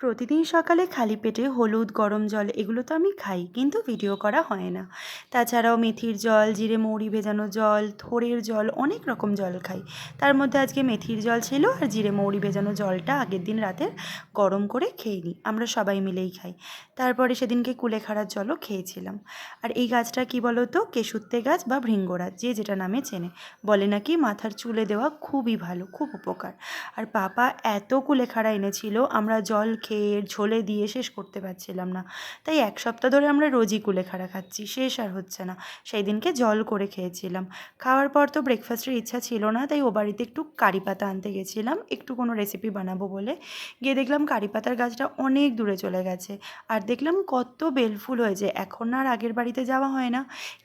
প্রতিদিন সকালে খালি পেটে হলুদ গরম জল এগুলো তো আমি খাই, কিন্তু ভিডিও করা হয় না। তাছাড়াও মেথির জল, জিরে মৌরি ভেজানো জল, থোড়ের জল, অনেক রকম জল খাই। তার মধ্যে আজকে মেথির জল ছিল, আর জিরে মৌরি ভেজানো জলটা আগের দিন রাতে গরম করে খেয়ে নিই, আমরা সবাই মিলেই খাই। তারপরে সেদিনকে কুলেখাড়ার জলও খেয়েছিলাম। আর এই গাছটা কি বলো তো, কেশুত্তে গাছ বা ভৃঙ্গরাজ, যে যেটা নামে চেনে। বলে নাকি মাথার চুলে দেওয়া খুবই ভালো, খুব উপকার। আর পাপা এত কুলেখাড়া এনেছিল, আমরা জল খেয়ে ঝোলে দিয়ে শেষ করতে পারছিলাম না। তাই এক সপ্তাহ ধরে আমরা রোজই কুলেখাড়া খাচ্ছি, শেষ আর হচ্ছে না। সেই দিনকে জল করে খেয়েছিলাম। খাওয়ার পর তো ব্রেকফাস্টের ইচ্ছা ছিল না, তাই ও বাড়িতে একটু কারি পাতা আনতে গেছিলাম, একটু কোনো রেসিপি বানাবো বলে। গিয়ে দেখলাম কারি পাতার গাছটা অনেক দূরে চলে গেছে। আর দেখলাম কত বেলফুল হয়েছে, এখন আর আগের বাড়িতে যাওয়া হয় না।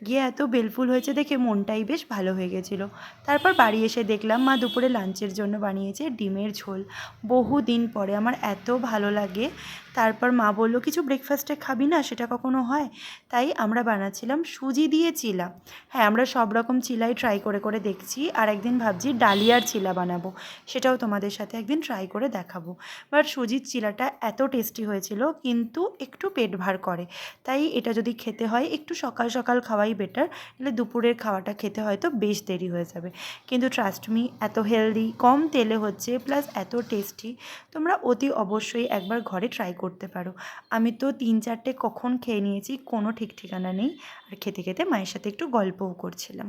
গিয়ে এত বেলফুল হয়েছে দেখে মনটাই বেশ ভালো হয়ে গেছিলো। তারপর বাড়ি এসে দেখলাম মা দুপুরে লাঞ্চের জন্য বানিয়েছে ডিমের ঝোল। বহুদিন পরে, আমার এত ভালো লাগে। তারপর মা বলল, কিছু ব্রেকফাস্টে খাবি না, সেটা কখনো হয়? তাই আমরা বানাচ্ছিলাম সুজি দিয়ে চিলা। হ্যাঁ, আমরা সব রকম চিলাই ট্রাই করে করে দেখছি, আর একদিন ভাবছি ডালিয়ার চিলা বানাবো, সেটাও তোমাদের সাথে একদিন ট্রাই করে দেখাবো। বাট সুজির চিলাটা এত টেস্টি হয়েছিল, কিন্তু একটু পেট ভার করে। তাই এটা যদি খেতে হয় একটু সকাল সকাল খাওয়াই বেটার, নাহলে দুপুরের খাওয়াটা খেতে হয়তো বেশ দেরি হয়ে যাবে। কিন্তু ট্রাস্ট মি, এত হেলদি, কম তেলে হচ্ছে, প্লাস এত টেস্টি, তোমরা অতি অবশ্যই একবার ঘরে ট্রাই করতে পারো। আমি তো 3-4টে কখন খেয়ে নিয়েছি, কোনো ঠিক ঠিকানা নেই। আর খেতে খেতে মায়ের সাথে একটু গল্পও করছিলাম।